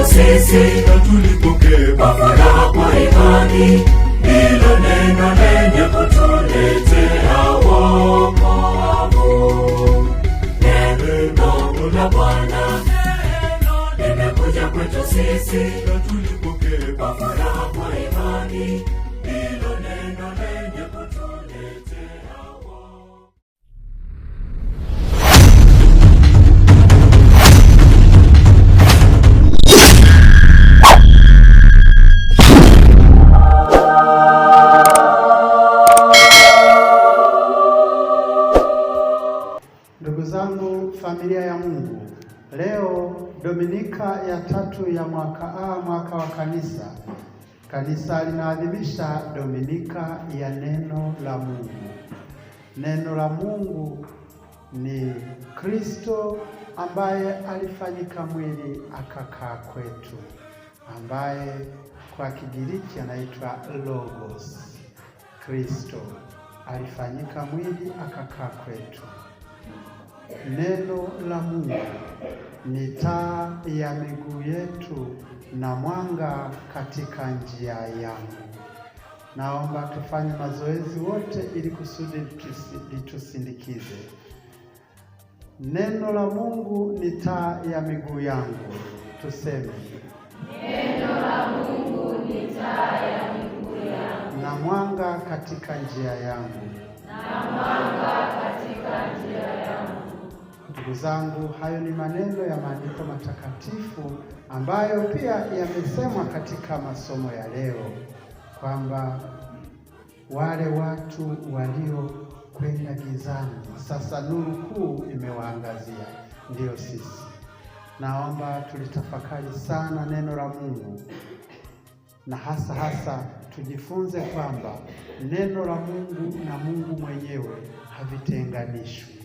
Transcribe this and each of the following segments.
Sisi na tulipokee kwa furaha kwa imani, hilo neno lenye kutuletea wokovu. Neno la Bwana limekuja kwetu sisi na tulipokee kwa furaha kwa imani, hilo neno lenye kutuletea wokovu. Familia ya Mungu, leo Dominika ya 3 ya mwaka wa kanisa. Kanisa linaadhimisha Dominika ya neno la Mungu. Neno la Mungu ni Kristo ambaye alifanyika mwili akakaa kwetu, ambaye kwa Kigiriki anaitwa Logos. Kristo alifanyika mwili akakaa kwetu. Neno la Mungu ni taa ya miguu yetu na mwanga katika njia yangu. Naomba tufanye mazoezi wote ili kusudi litusindikize. Neno la Mungu ni taa ya miguu yangu. Tuseme, neno la Mungu ni taa ya miguu yangu na mwanga katika njia yangu. Na mwanga katika njia yangu. Ndugu zangu, hayo ni maneno ya maandiko matakatifu ambayo pia yamesemwa katika masomo ya leo, kwamba wale watu waliokwenda gizani sasa nuru kuu imewaangazia, ndiyo sisi. Naomba tulitafakari sana neno la Mungu, na hasa tujifunze kwamba neno la Mungu na Mungu mwenyewe havitenganishwi.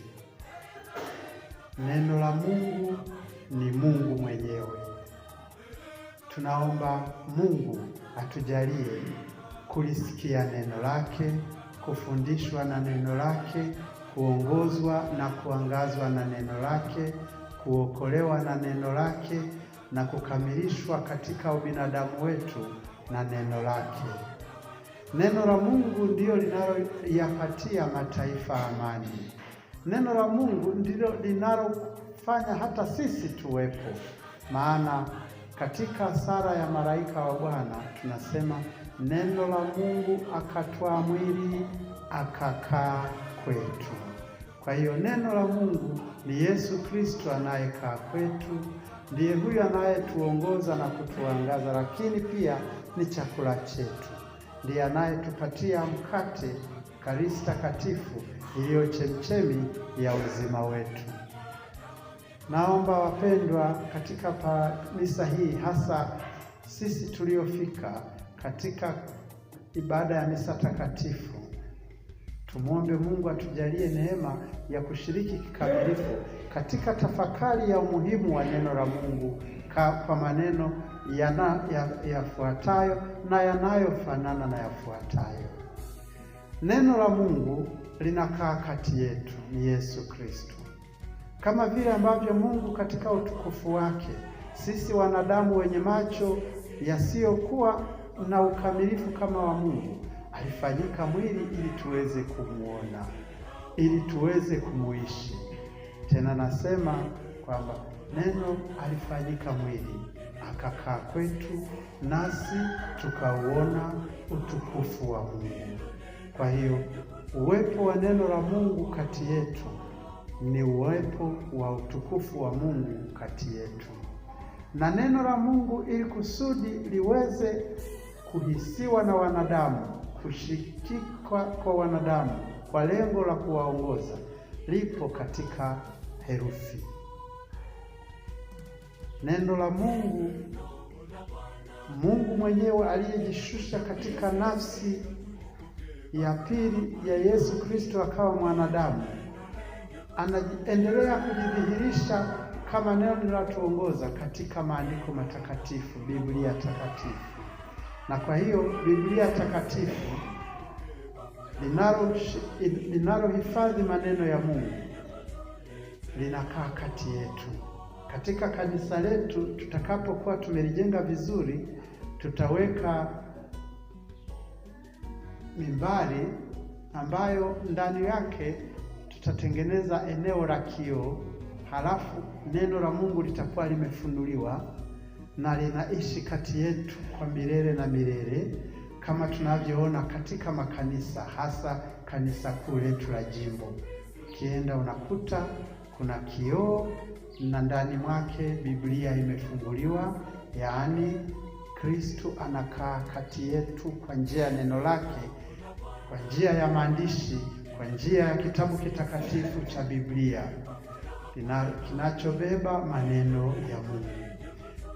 Neno la Mungu ni Mungu mwenyewe. Tunaomba Mungu atujalie kulisikia neno lake, kufundishwa na neno lake, kuongozwa na kuangazwa na neno lake, kuokolewa na neno lake, na kukamilishwa katika ubinadamu wetu na neno lake. Neno la Mungu ndilo linaloyapatia mataifa amani. Neno la Mungu ndilo linalofanya hata sisi tuwepo. Maana katika sala ya malaika wa Bwana tunasema neno la Mungu akatwaa mwili akakaa kwetu. Kwa hiyo neno la Mungu ni Yesu Kristo anayekaa kwetu, ndiye huyu anayetuongoza na kutuangaza, lakini pia ni chakula chetu. Ndiye anayetupatia mkate, Ekaristi Takatifu iliyo chemchemi ya uzima wetu. Naomba wapendwa, katika misa hii, hasa sisi tuliofika katika ibada ya misa takatifu, tumwombe Mungu atujalie neema ya kushiriki kikamilifu katika tafakari ya umuhimu wa neno la Mungu kwa maneno yafuatayo na yanayofanana na yafuatayo. Neno la Mungu linakaa kati yetu, ni Yesu Kristo. Kama vile ambavyo Mungu katika utukufu wake, sisi wanadamu wenye macho yasiyokuwa na ukamilifu kama wa Mungu, alifanyika mwili ili tuweze kumuona, ili tuweze kumuishi. Tena nasema kwamba neno alifanyika mwili akakaa kwetu, nasi tukauona utukufu wa Mungu. Kwa hiyo uwepo wa neno la Mungu kati yetu ni uwepo wa utukufu wa Mungu kati yetu. Na neno la Mungu ili kusudi liweze kuhisiwa na wanadamu, kushikika kwa wanadamu kwa lengo la kuwaongoza, lipo katika herufi. Neno la Mungu, Mungu mwenyewe aliyejishusha katika nafsi ya pili ya Yesu Kristo akawa mwanadamu, anaendelea kujidhihirisha kama neno linalotuongoza katika maandiko matakatifu, Biblia takatifu. Na kwa hiyo Biblia takatifu linalohifadhi maneno ya Mungu linakaa kati yetu. Katika kanisa letu tutakapokuwa tumelijenga vizuri, tutaweka mimbari ambayo ndani yake tutatengeneza eneo la kioo, halafu neno la Mungu litakuwa limefunuliwa na linaishi kati yetu kwa milele na milele, kama tunavyoona katika makanisa, hasa kanisa kuu letu la jimbo. Ukienda unakuta kuna kioo na ndani mwake Biblia imefunguliwa, yaani Kristo anakaa kati yetu kwa njia ya neno lake, kwa njia ya maandishi, kwa njia ya kitabu kitakatifu cha Biblia kinachobeba maneno ya Mungu.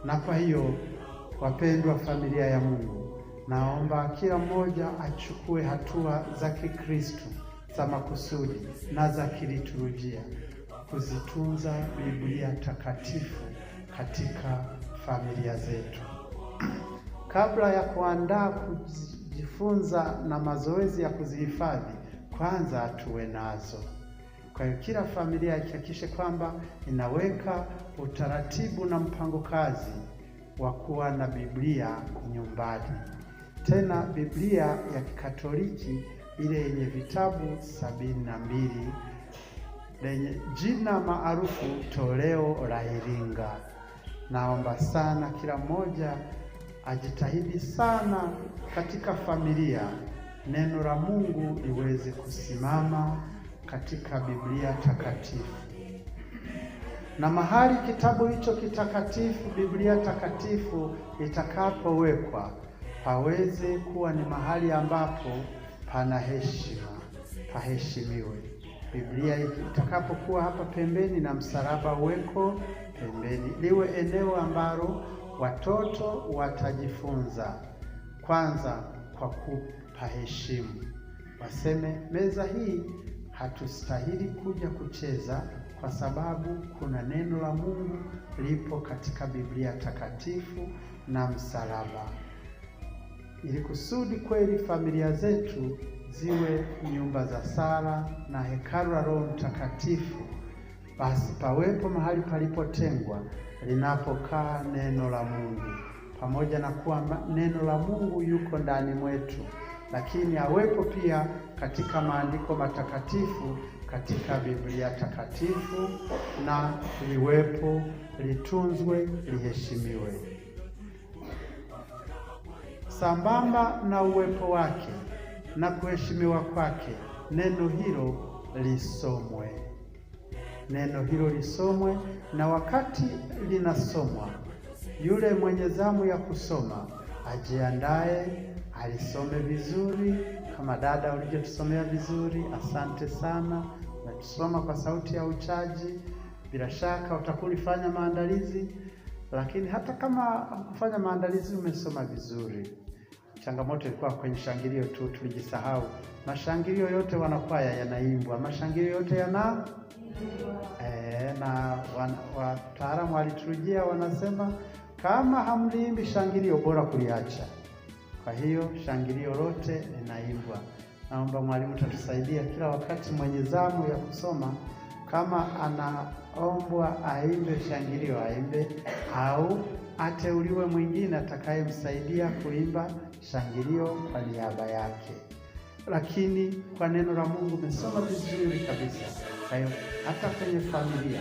Na kwa hiyo, wapendwa familia ya Mungu, naomba kila mmoja achukue hatua za Kikristo za makusudi na za kiliturujia kuzitunza Biblia takatifu katika familia zetu. Kabla ya kuandaa kujifunza na mazoezi ya kuzihifadhi, kwanza tuwe nazo. Kwa hiyo kila familia ihakikishe kwamba inaweka utaratibu na mpango kazi wa kuwa na Biblia nyumbani. Tena Biblia ya Kikatoliki ile yenye vitabu 72 lenye jina maarufu Toleo la Iringa. Naomba sana kila mmoja ajitahidi sana katika familia neno la Mungu liweze kusimama katika Biblia takatifu. Na mahali kitabu hicho kitakatifu, Biblia takatifu itakapowekwa, paweze kuwa ni mahali ambapo pana heshima, paheshimiwe. Biblia itakapokuwa hapa pembeni na msalaba uweko pembeni, liwe eneo ambalo watoto watajifunza kwanza kwa kupaheshimu. Waseme meza hii hatustahili kuja kucheza, kwa sababu kuna neno la Mungu lipo katika Biblia takatifu na msalaba. Ili kusudi kweli familia zetu ziwe nyumba za sala na hekalu la Roho Mtakatifu, basi pawepo mahali palipotengwa linapokaa neno la Mungu. Pamoja na kuwa neno la Mungu yuko ndani mwetu, lakini awepo pia katika maandiko matakatifu, katika Biblia takatifu, na liwepo, litunzwe, liheshimiwe. Sambamba na uwepo wake na kuheshimiwa kwake, neno hilo lisomwe. Neno hilo lisomwe, na wakati linasomwa, yule mwenye zamu ya kusoma ajiandae, alisome vizuri, kama dada ulivyotusomea vizuri. Asante sana, umetusoma kwa sauti ya uchaji. Bila shaka utakulifanya maandalizi, lakini hata kama kufanya maandalizi umesoma vizuri. Changamoto ilikuwa kwenye shangilio tu, tulijisahau. Mashangilio yote wanakwaya yanaimbwa, mashangilio yote yana na wataalamu waliturujia wanasema kama hamliimbi shangilio bora kuliacha. Kwa hiyo shangilio lote linaimbwa. Naomba mwalimu tatusaidia kila wakati mwenye zamu ya kusoma, kama anaombwa aimbe shangilio aimbe, au ateuliwe mwingine atakayemsaidia kuimba shangilio kwa niaba yake. Lakini kwa neno la Mungu umesoma vizuri kabisa. Kwa hiyo hata kwenye familia,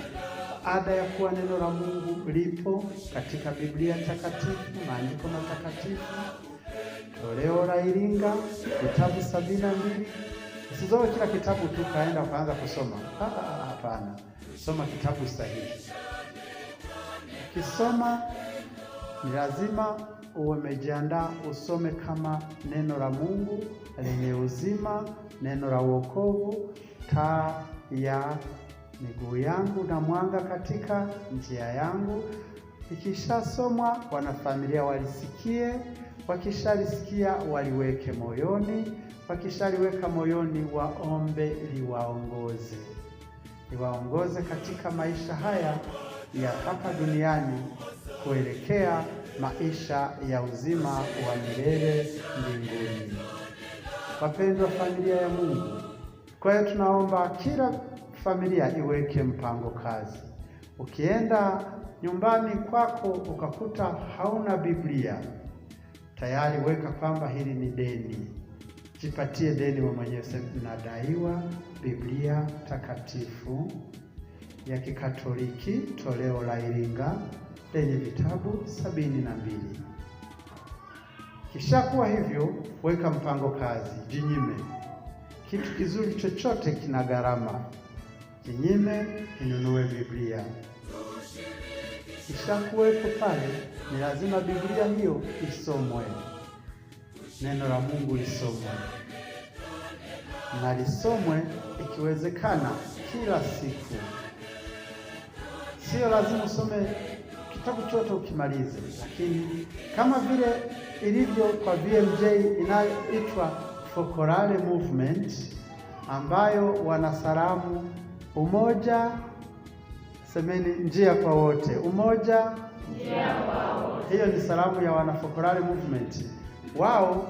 ada ya kuwa neno la Mungu lipo katika Biblia takatifu, maandiko matakatifu, Toleo la Iringa, vitabu 72. Usizoe kila kitabu tu kaenda kuanza kusoma. Hapana, soma kitabu sahihi. Ukisoma ni lazima uwe umejiandaa usome kama neno la Mungu lenye uzima, neno la wokovu, taa ya miguu yangu na mwanga katika njia yangu. Ikishasomwa, wanafamilia walisikie, wakishalisikia waliweke moyoni, wakishaliweka moyoni waombe liwaongoze katika maisha haya ya hapa duniani kuelekea maisha ya uzima wa milele mbinguni. Wapendwa familia ya Mungu, kwa hiyo tunaomba kila familia iweke mpango kazi. Ukienda nyumbani kwako ukakuta hauna Biblia, tayari weka kwamba hili ni deni. Jipatie deni wewe mwenyewe. Unadaiwa Biblia takatifu ya Kikatoliki toleo la Iringa lenye vitabu 72. Kishakuwa hivyo, weka mpango kazi, jinyime. Kitu kizuri chochote kina gharama. Jinyime, inunue Biblia. Kishakuwepo pale, ni lazima Biblia hiyo isomwe. Neno la Mungu lisomwe. Na lisomwe ikiwezekana kila siku. Sio lazima usome kitabu chote ukimalize, lakini kama vile ilivyo kwa BMJ inayoitwa Focolare Movement, ambayo wanasalamu umoja, semeni njia kwa wote, umoja njia kwa wote. Hiyo ni salamu ya wana Focolare Movement. Wao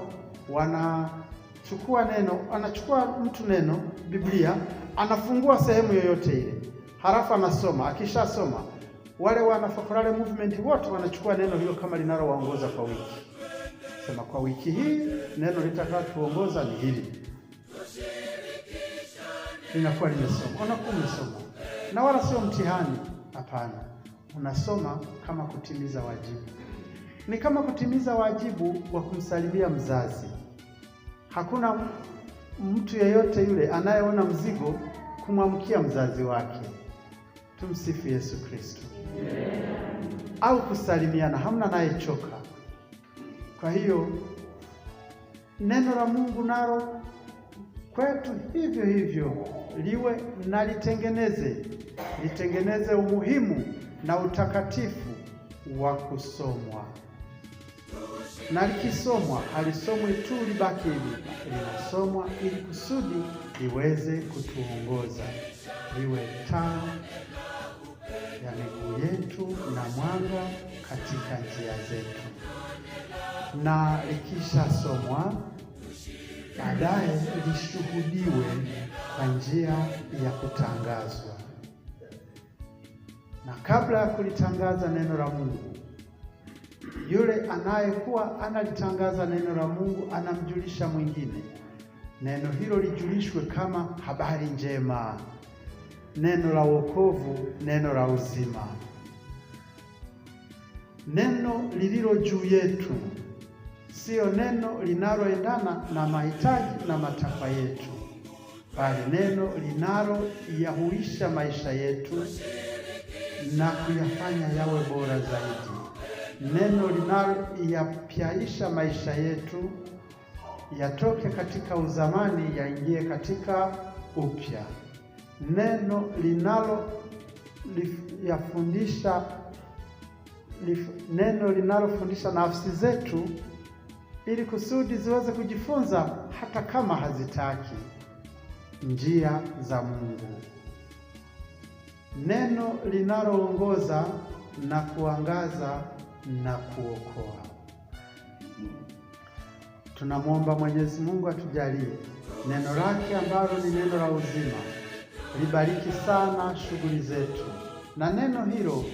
wanachukua mtu neno Biblia, anafungua sehemu yoyote ile, halafu anasoma. Akishasoma, wale wana Focolare Movement wote wanachukua neno hilo kama linalowaongoza kwa wiki. Sema kwa wiki hii neno litakalotuongoza ni hili. Linakuwa limesoma. Unakuwa umesoma. Na wala sio mtihani, hapana. Unasoma kama kutimiza wajibu. Ni kama kutimiza wajibu wa kumsalimia mzazi. Hakuna mtu yeyote yule anayeona mzigo kumwamkia mzazi wake. Tumsifu Yesu Kristo. Au kusalimiana, hamna anayechoka. Kwa hiyo neno la Mungu nalo kwetu hivyo hivyo liwe na litengeneze umuhimu na utakatifu wa kusomwa. Na likisomwa halisomwi tu libaki hivi, linasomwa ili kusudi liweze kutuongoza, liwe taa ya miguu yetu na mwanga katika njia zetu. Na likishasomwa baadaye lishuhudiwe kwa njia ya kutangazwa. Na kabla ya kulitangaza neno la Mungu, yule anayekuwa analitangaza neno la Mungu anamjulisha mwingine. Neno hilo lijulishwe kama habari njema, neno la wokovu, neno la uzima, neno lililo juu yetu, sio neno linaloendana na mahitaji na matakwa yetu, bali neno linaloyahuisha maisha yetu na kuyafanya yawe bora zaidi, neno linaloyapyaisha maisha yetu yatoke katika uzamani yaingie katika upya, neno linalofundisha nafsi zetu ili kusudi ziweze kujifunza hata kama hazitaki njia za Mungu, neno linaloongoza na kuangaza na kuokoa. Tunamwomba Mwenyezi Mungu atujalie neno lake ambalo ni neno la uzima libariki sana shughuli zetu, na neno hilo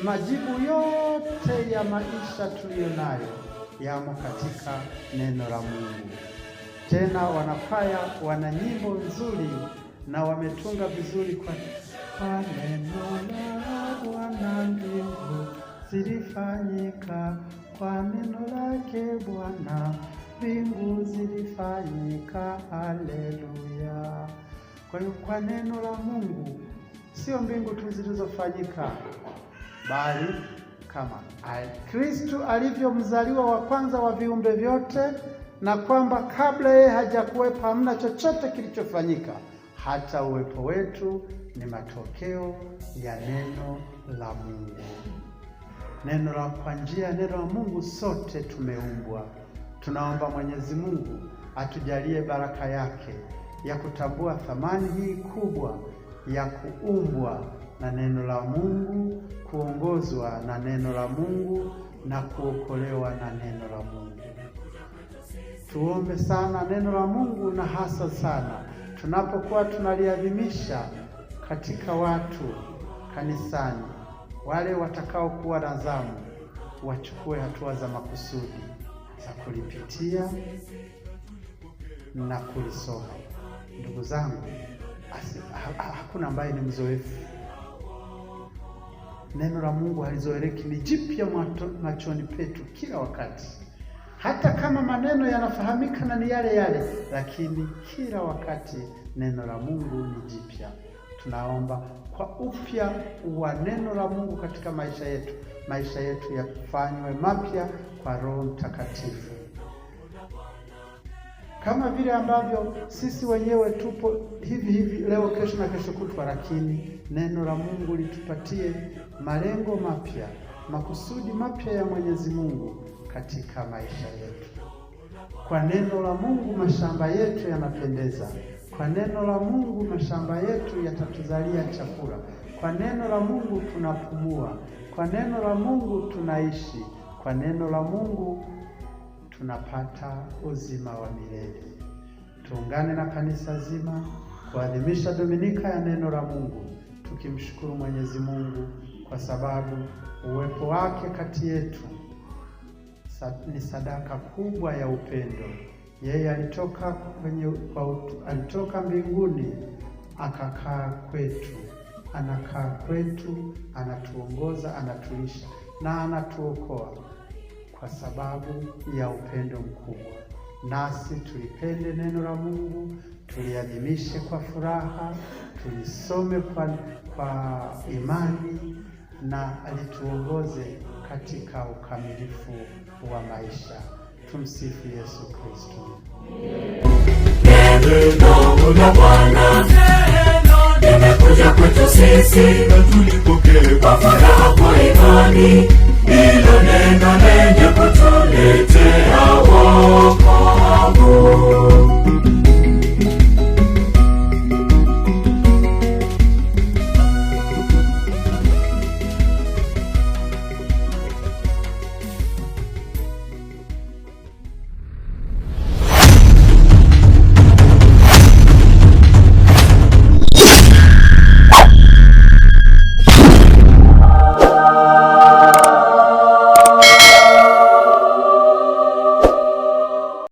majibu yote ya maisha tuliyo nayo yamo katika neno la Mungu. Tena wanakwaya wana nyimbo nzuri na wametunga vizuri kwa neno la Bwana mbingu zilifanyika, kwa neno lake Bwana mbingu zilifanyika. Haleluya! Kwa hiyo kwa neno la Mungu sio mbingu tu zilizofanyika, bali kama Kristo alivyomzaliwa wa kwanza wa viumbe vyote, na kwamba kabla yeye hajakuwepo hamna chochote kilichofanyika. Hata uwepo wetu ni matokeo ya neno la Mungu. Kwa njia ya neno la Mungu sote tumeumbwa. Tunaomba Mwenyezi Mungu atujalie baraka yake ya kutambua thamani hii kubwa ya kuumbwa na neno la Mungu, kuongozwa na neno la Mungu na kuokolewa na neno la Mungu. Tuombe sana neno la Mungu, na hasa sana tunapokuwa tunaliadhimisha katika watu kanisani. Wale watakaokuwa na zamu wachukue hatua za makusudi za kulipitia na kulisoma. Ndugu zangu, hakuna ambaye ni mzoefu. Neno la Mungu halizoeleki, ni jipya machoni petu kila wakati. Hata kama maneno yanafahamika na ni yale yale, lakini kila wakati neno la Mungu ni jipya. Tunaomba kwa upya wa neno la Mungu katika maisha yetu yafanywe mapya kwa Roho Mtakatifu. Kama vile ambavyo sisi wenyewe tupo hivi leo, kesho na kesho kutwa, lakini neno la Mungu litupatie malengo mapya, makusudi mapya ya Mwenyezi Mungu katika maisha yetu. Kwa neno la Mungu mashamba yetu yanapendeza. Kwa neno la Mungu mashamba yetu yatatuzalia chakula. Kwa neno la Mungu tunapumua. Kwa neno la Mungu tunaishi. Kwa neno la Mungu tunapata uzima wa milele. Tuungane na kanisa zima kuadhimisha Dominika ya neno la Mungu, tukimshukuru Mwenyezi Mungu kwa sababu uwepo wake kati yetu ni sadaka kubwa ya upendo. Yeye alitoka mbinguni akakaa kwetu, anakaa kwetu, anatuongoza, anatulisha na anatuokoa kwa sababu ya upendo mkubwa. Nasi tulipende neno la Mungu, tuliadhimishe kwa furaha, tulisome kwa imani, na alituongoze katika ukamilifu wa maisha. Tumsifu Yesu Kristo. Neno la Bwana limekuja kwetu sisi, na tulipokee kwa furaha kwa imani. Hilo neno lenye kutuletea wokovu.